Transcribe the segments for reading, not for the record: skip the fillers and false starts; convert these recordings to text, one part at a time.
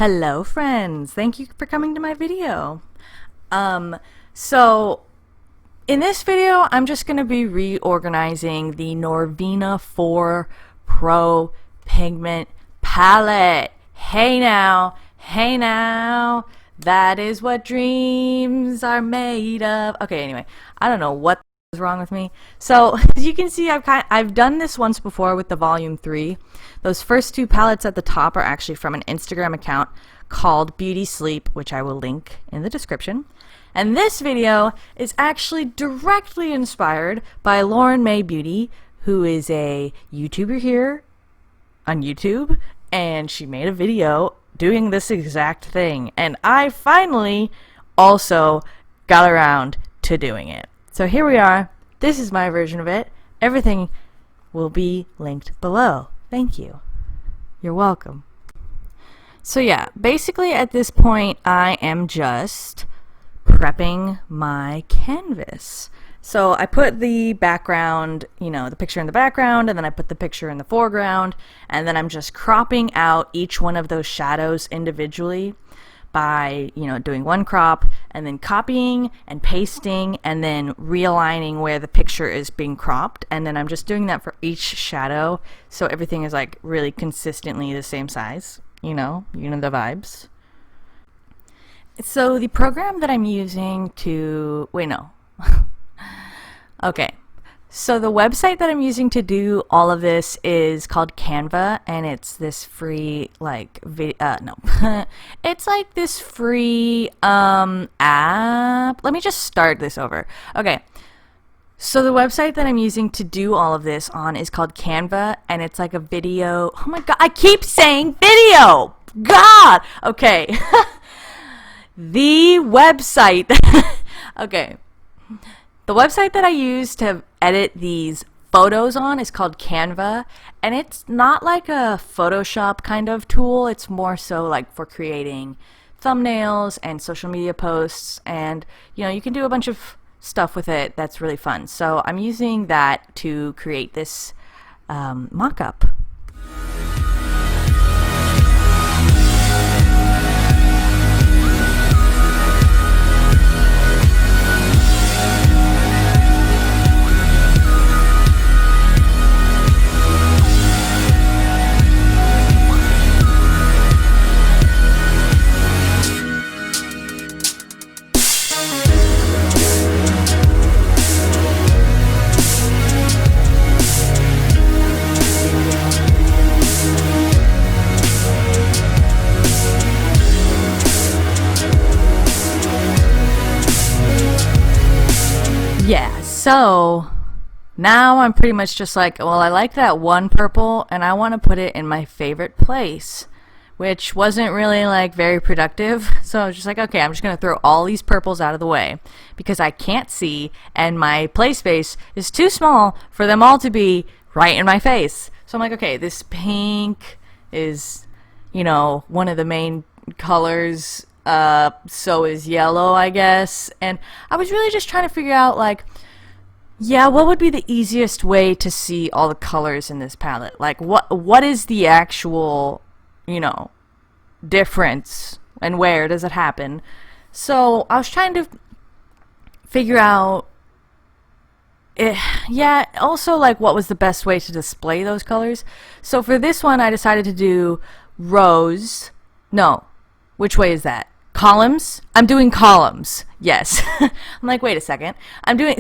Hello friends, thank you for coming to my video. So in this video I'm just going to be reorganizing the Norvina 4 Pro Pigment Palette. Hey now, that is what dreams are made of. Okay, anyway, I don't know what is wrong with me. So as you can see, I've done this once before with the volume 3. Those first two palettes at the top are actually from an Instagram account called Beauty Sleep, which I will link in the description. And this video is actually directly inspired by Lauren Mae Beauty, who is a YouTuber here on YouTube, and she made a video doing this exact thing. And I finally also got around to doing it. So here we are. This is my version of it. Everything will be linked below. Thank you. You're welcome. So yeah, basically at this point I am just prepping my canvas. So I put the background, the picture in the background, and then I put the picture in the foreground, and then I'm just cropping out each one of those shadows individually by, doing one crop and then copying and pasting and then realigning where the picture is being cropped, and then I'm just doing that for each shadow so everything is like really consistently the same size, you know the vibes. So the program that I'm using to, okay. So the website that I'm using to do all of this is called Canva, and it's this free it's like this free app. Let me just start this over. Okay. So the website that I'm using to do all of this on is called Canva, and it's like a video. Oh my god, I keep saying video. God. Okay. The website. Okay. The website that I use to edit these photos on is called Canva, and it's not like a Photoshop kind of tool. It's more so like for creating thumbnails and social media posts, and you can do a bunch of stuff with it that's really fun. So I'm using that to create this mock-up. Yeah, so now I'm pretty much just like, well, I like that one purple and I want to put it in my favorite place, which wasn't really like very productive. So I was just like, okay, I'm just going to throw all these purples out of the way because I can't see and my play space is too small for them all to be right in my face. So I'm like, okay, this pink is, one of the main colors. So is yellow, I guess. And I was really just trying to figure out, like, yeah, what would be the easiest way to see all the colors in this palette? Like, what is the actual, difference, and where does it happen? So I was trying to figure out, also, like, what was the best way to display those colors. So for this one, I decided to do rows. No, which way is that? Columns? I'm doing columns. Yes. I'm like, wait a second. I'm doing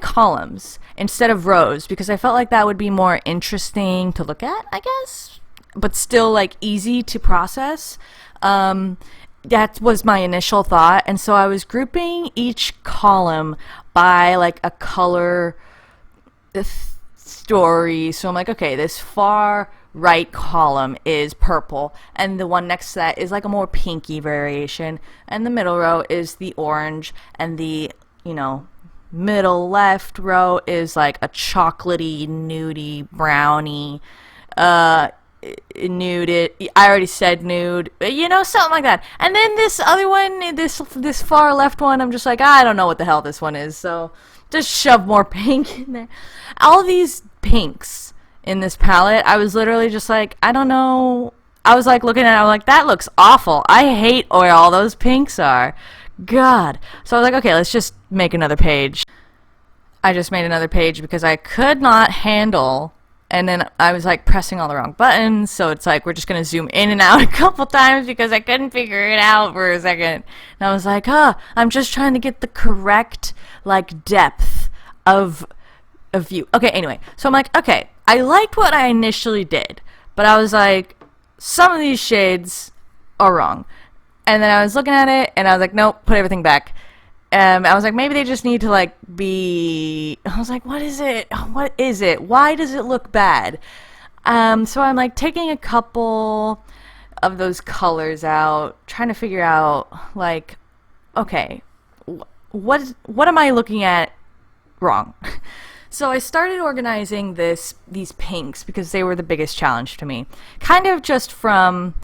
columns instead of rows because I felt like that would be more interesting to look at, I guess, but still like easy to process. That was my initial thought, and so I was grouping each column by like a color story. So I'm like, okay, this far right column is purple, and the one next to that is like a more pinky variation, and the middle row is the orange, and the middle left row is like a chocolatey, nudey, browny, nude. I already said nude, but something like that. And then this other one, this far left one, I'm just like, I don't know what the hell this one is, so just shove more pink in there. All these pinks in this palette, I was literally just like, I don't know I was like looking at it, I was like, that looks awful. I hate where all those pinks are. God. So I was like, okay, let's just make another page. I just made another page because I could not handle, and then I was like pressing all the wrong buttons, so it's like we're just gonna zoom in and out a couple times because I couldn't figure it out for a second. And I was like, I'm just trying to get the correct like depth of view. Okay, anyway, so I'm like, okay, I liked what I initially did, but I was like, some of these shades are wrong. And then I was looking at it and I was like, nope, put everything back. I was like, maybe they just need to like be, I was like, what is it? What is it? Why does it look bad? So I'm like taking a couple of those colors out, trying to figure out like, okay, what am I looking at wrong? So I started organizing these pinks because they were the biggest challenge to me. Kind of just from,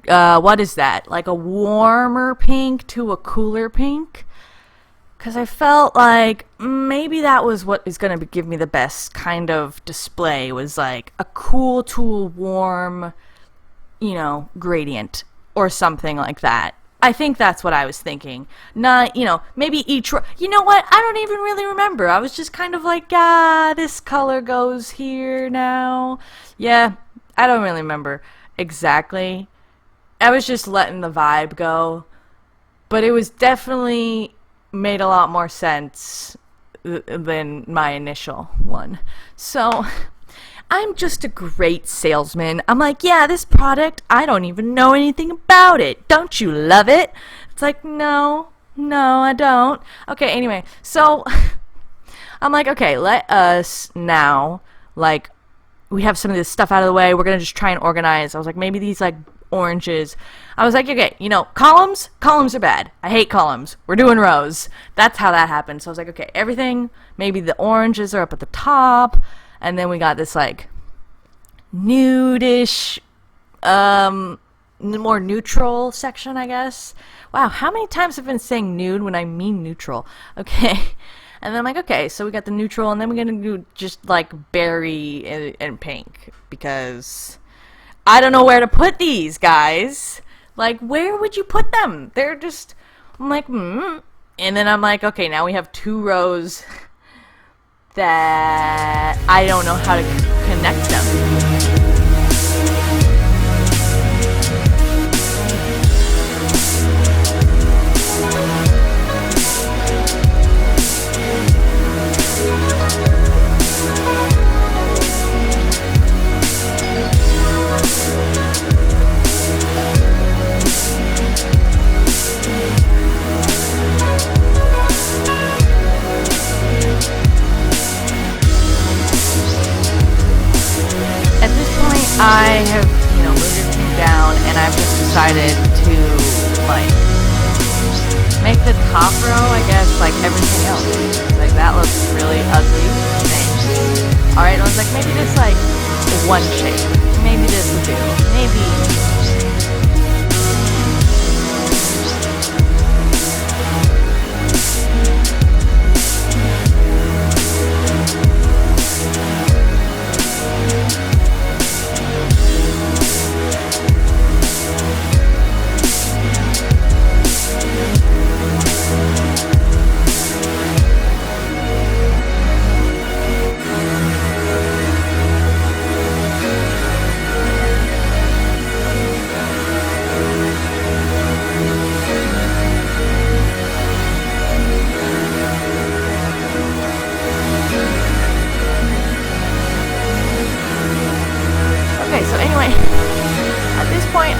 what is that? Like a warmer pink to a cooler pink? Because I felt like maybe that was what is going to give me the best kind of display, was like a cool to a warm, you know, gradient or something like that. I think that's what I was thinking. Not, you know, maybe each, you know what? I don't even really remember. I was just kind of like, this color goes here now. Yeah, I don't really remember exactly. I was just letting the vibe go. But it was definitely made a lot more sense than my initial one. So I'm just a great salesman. I'm like, yeah, this product, I don't even know anything about it. Don't you love it? It's like, no, I don't. Okay, anyway, so I'm like, okay, let us now, like, we have some of this stuff out of the way. We're going to just try and organize. I was like, maybe these, like, oranges. I was like, okay, you know, columns are bad. I hate columns. We're doing rows. That's how that happened. So I was like, okay, everything, maybe the oranges are up at the top. And then we got this like nude-ish, more neutral section, I guess. Wow, how many times have I been saying nude when I mean neutral? Okay. And then I'm like, okay, so we got the neutral, and then we're going to do just like berry and pink, because I don't know where to put these, guys. Like, where would you put them? They're just, I'm like, And then I'm like, okay, now we have 2 rows that I don't know how to connect them. I have, you know, moved everything down, and I've just decided to, like, make the top row, I guess, like everything else. Like, that looks really ugly. Thanks. Alright, I was like, maybe just, like, one shade. Maybe this will do. Maybe.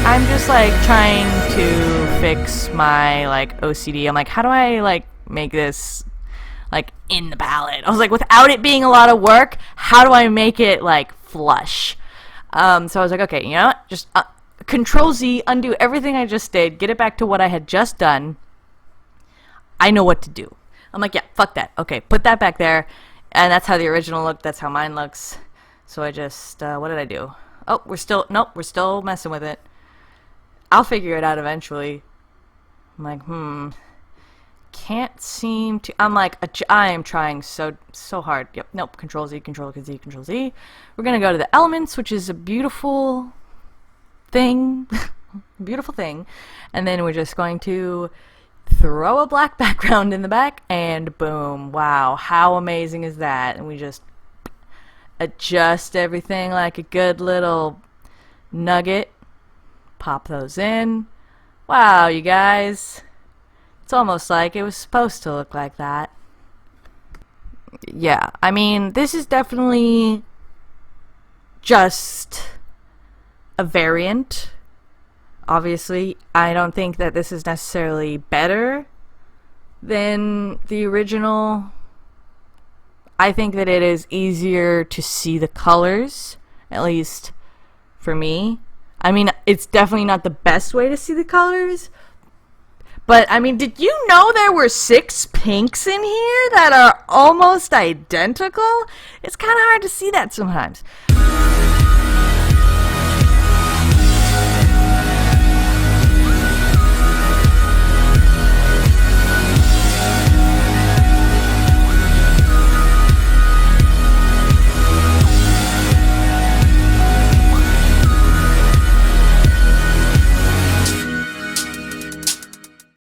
I'm just like trying to fix my like OCD. I'm like, how do I like make this like in the palette? I was like, without it being a lot of work, how do I make it like flush? So I was like, okay, you know what? Just Control Z, undo everything I just did, get it back to what I had just done. I know what to do. I'm like, yeah, fuck that. Okay, put that back there. And that's how the original looked. That's how mine looks. So I just, what did I do? Oh, we're still messing with it. I'll figure it out eventually. I'm like, can't seem to, I'm like, I am trying so hard. Yep, nope, Control Z, Control Z, Control Z. We're gonna go to the elements, which is a beautiful thing, beautiful thing, and then we're just going to throw a black background in the back, and boom, wow, how amazing is that? And we just adjust everything like a good little nugget, pop those in. Wow, you guys, it's almost like it was supposed to look like that. Yeah, I mean, this is definitely just a variant. Obviously, I don't think that this is necessarily better than the original. I think that it is easier to see the colors, at least for me. I mean, it's definitely not the best way to see the colors, but I mean, did you know there were 6 pinks in here that are almost identical? It's kind of hard to see that sometimes.